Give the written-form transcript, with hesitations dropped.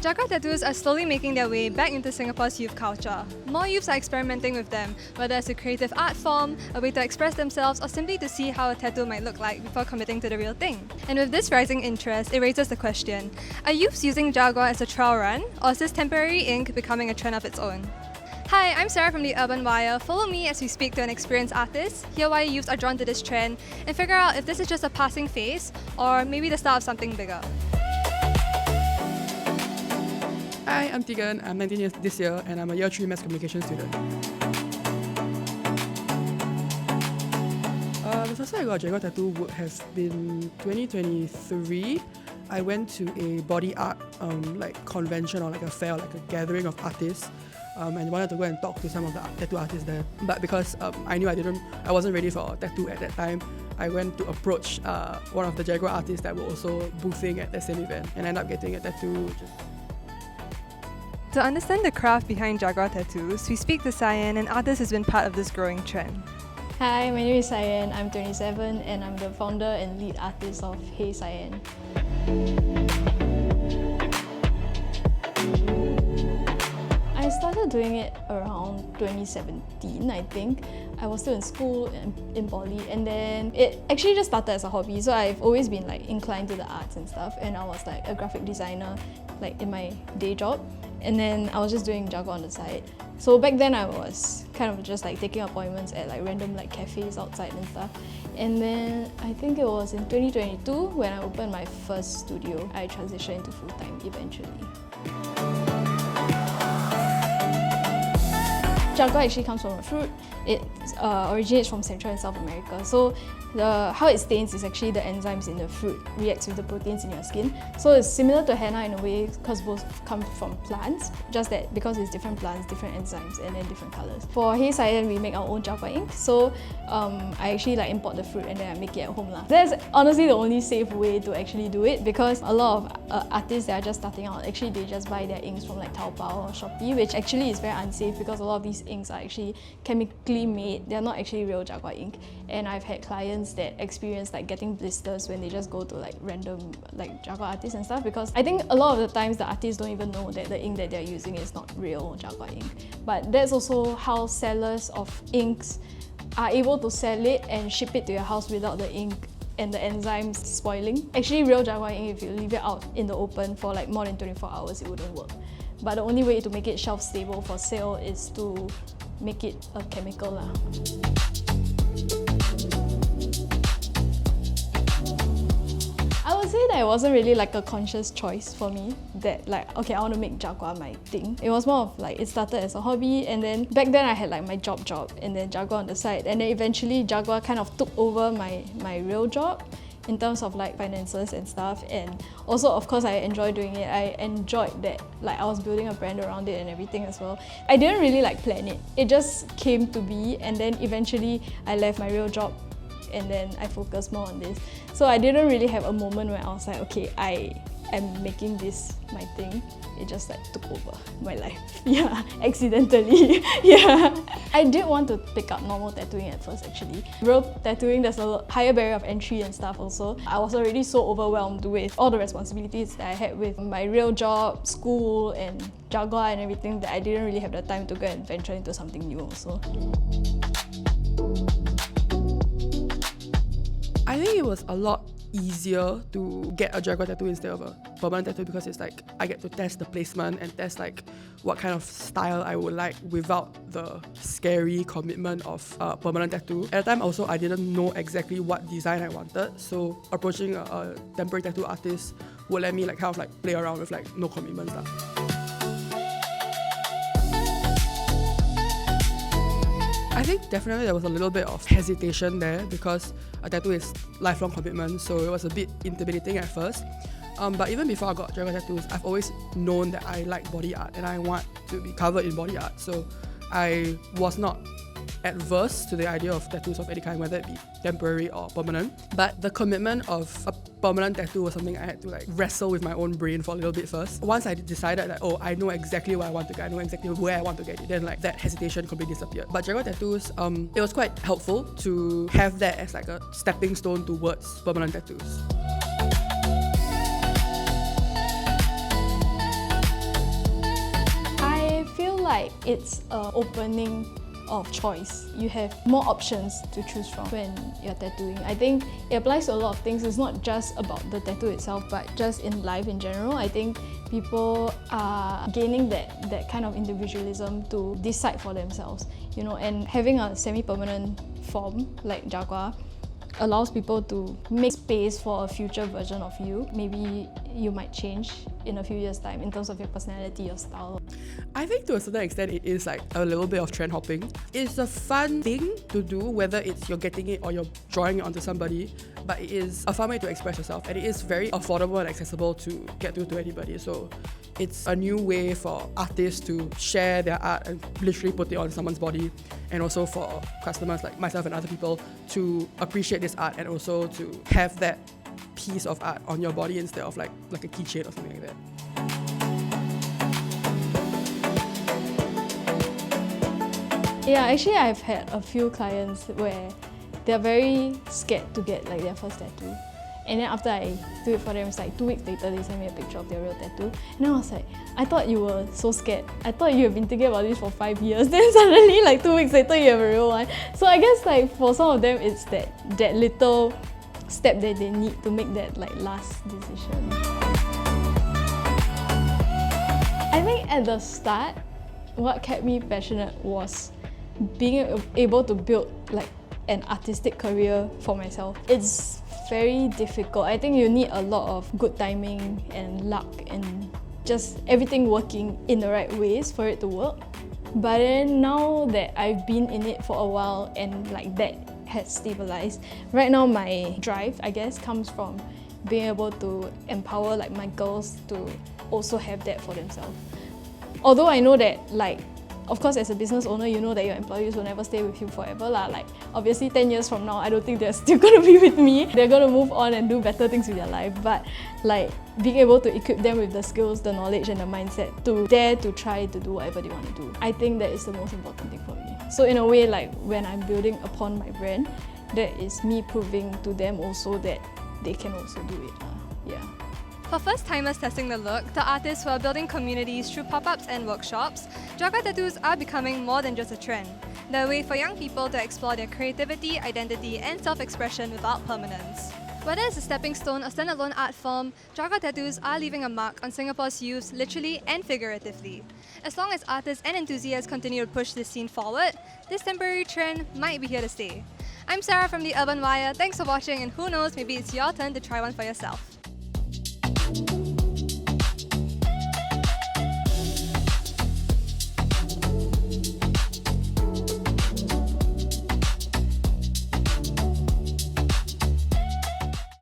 Jagua tattoos are slowly making their way back into Singapore's youth culture. More youths are experimenting with them, whether as a creative art form, a way to express themselves, or simply to see how a tattoo might look like before committing to the real thing. And with this rising interest, it raises the question, are youths using Jagua as a trial run, or is this temporary ink becoming a trend of its own? Hi, I'm Sarah from the UrbanWire. Follow me as we speak to an experienced artist, hear why youths are drawn to this trend, and figure out if this is just a passing phase, or maybe the start of something bigger. Hi, I'm Tegan. I'm 19 years this year and I'm a year 3 mass communication student. The first time I got a Jagua tattoo would have been 2023. I went to a body art convention or like a fair, like a gathering of artists, and wanted to go and talk to some of the tattoo artists there. But because I knew I wasn't ready for a tattoo at that time, I went to approach one of the Jagua artists that were also boothing at the same event, and ended up getting a tattoo. To understand the craft behind Jagua tattoos, we speak to HeyCyann, an artist who's been part of this growing trend. Hi, my name is HeyCyann. I'm 27 and I'm the founder and lead artist of HeyCyann. I started doing it around 2017, I think. I was still in school in Poly, and then it actually just started as a hobby. So I've always been inclined to the arts and stuff, and I was a graphic designer in my day job. And then I was just doing Jagua on the side. So back then I was kind of just taking appointments at random cafes outside and stuff. And then I think it was in 2022 when I opened my first studio. I transitioned into full-time eventually. Jagua actually comes from a fruit. It originates from Central and South America. So how it stains is actually the enzymes in the fruit reacts with the proteins in your skin. So it's similar to henna in a way because both come from plants, just that because it's different plants, different enzymes, and then different colors. For HeyCyann, we make our own Jagua ink. So I actually import the fruit and then I make it at home. That's honestly the only safe way to actually do it, because a lot of artists that are just starting out, actually they just buy their inks from Taobao or Shopee, which actually is very unsafe because a lot of these inks are actually chemically made. They're not actually real Jagua ink. And I've had clients that experience getting blisters when they just go to random Jagua artists and stuff, because I think a lot of the times the artists don't even know that the ink that they're using is not real Jagua ink. But that's also how sellers of inks are able to sell it and ship it to your house without the ink and the enzymes spoiling. Actually, real Jagua ink, if you leave it out in the open for more than 24 hours, it wouldn't work. But the only way to make it shelf stable for sale is to make it a chemical. I would say that it wasn't really a conscious choice for me that okay, I want to make Jagua my thing. It was more of it started as a hobby, and then back then I had my job and then Jagua on the side, and then eventually Jagua kind of took over my real job in terms of finances and stuff. And also, of course, I enjoy doing it. I enjoyed that I was building a brand around it and everything as well. I didn't really plan it. It just came to be, and then eventually I left my real job and then I focused more on this. So I didn't really have a moment where I was okay, I am making this my thing. It just took over my life. Yeah, accidentally. Yeah. I did want to pick up normal tattooing at first actually. Real tattooing, there's a higher barrier of entry and stuff also. I was already so overwhelmed with all the responsibilities that I had with my real job, school, and Jagua and everything, that I didn't really have the time to go and venture into something new also. I think it was a lot easier to get a Jagua tattoo instead of a permanent tattoo, because it's I get to test the placement and test what kind of style I would like without the scary commitment of a permanent tattoo. At the time also, I didn't know exactly what design I wanted, so approaching a temporary tattoo artist would let me play around with no commitments. I think definitely there was a little bit of hesitation there, because a tattoo is lifelong commitment, so it was a bit intimidating at first. But even before I got Jagua tattoos, I've always known that I like body art and I want to be covered in body art. So I was not adverse to the idea of tattoos of any kind, whether it be temporary or permanent. But the commitment of a permanent tattoo was something I had to wrestle with my own brain for a little bit first. Once I decided that, I know exactly what I want to get, I know exactly where I want to get it, then that hesitation completely disappeared. But Jagua tattoos, it was quite helpful to have that as a stepping stone towards permanent tattoos. like it's an opening of choice. You have more options to choose from when you're tattooing. I think it applies to a lot of things. It's not just about the tattoo itself, but just in life in general. I think people are gaining that kind of individualism to decide for themselves, you know, and having a semi-permanent form like Jagua allows people to make space for a future version of you. Maybe you might change in a few years' time in terms of your personality, your style. I think to a certain extent it is like a little bit of trend hopping. It's a fun thing to do, whether it's you're getting it or you're drawing it onto somebody, but it is a fun way to express yourself, and it is very affordable and accessible to get to anybody. So it's a new way for artists to share their art and literally put it on someone's body, and also for customers like myself and other people to appreciate this art and also to have that piece of art on your body instead of like a keychain or something like that. Yeah, actually I've had a few clients where they're very scared to get like their first tattoo. And then after I do it for them, it's like 2 weeks later they send me a picture of their real tattoo. And I was like, I thought you were so scared. I thought you have been thinking about this for 5 years. Then suddenly like 2 weeks later you have a real one. So I guess like for some of them it's that little step that they need to make that like last decision. I think at the start, what kept me passionate was being able to build like an artistic career for myself. It's very difficult. I think you need a lot of good timing and luck and just everything working in the right ways for it to work. But then now that I've been in it for a while and like that has stabilized, right now my drive, I guess, comes from being able to empower like my girls to also have that for themselves. Although I know that like, of course, as a business owner, you know that your employees will never stay with you forever lah. Like, obviously 10 years from now, I don't think they're still gonna be with me. They're gonna move on and do better things with their life. But like, being able to equip them with the skills, the knowledge and the mindset to dare to try to do whatever they want to do, I think that is the most important thing for me. So in a way, like when I'm building upon my brand, that is me proving to them also that they can also do it. Yeah. For first-timers testing the look, to artists who are building communities through pop-ups and workshops, Jagua tattoos are becoming more than just a trend. They're a way for young people to explore their creativity, identity, and self-expression without permanence. Whether it's a stepping stone or standalone art form, Jagua tattoos are leaving a mark on Singapore's youth literally and figuratively. As long as artists and enthusiasts continue to push this scene forward, this temporary trend might be here to stay. I'm Sarah from the UrbanWire. Thanks for watching, and who knows, maybe it's your turn to try one for yourself.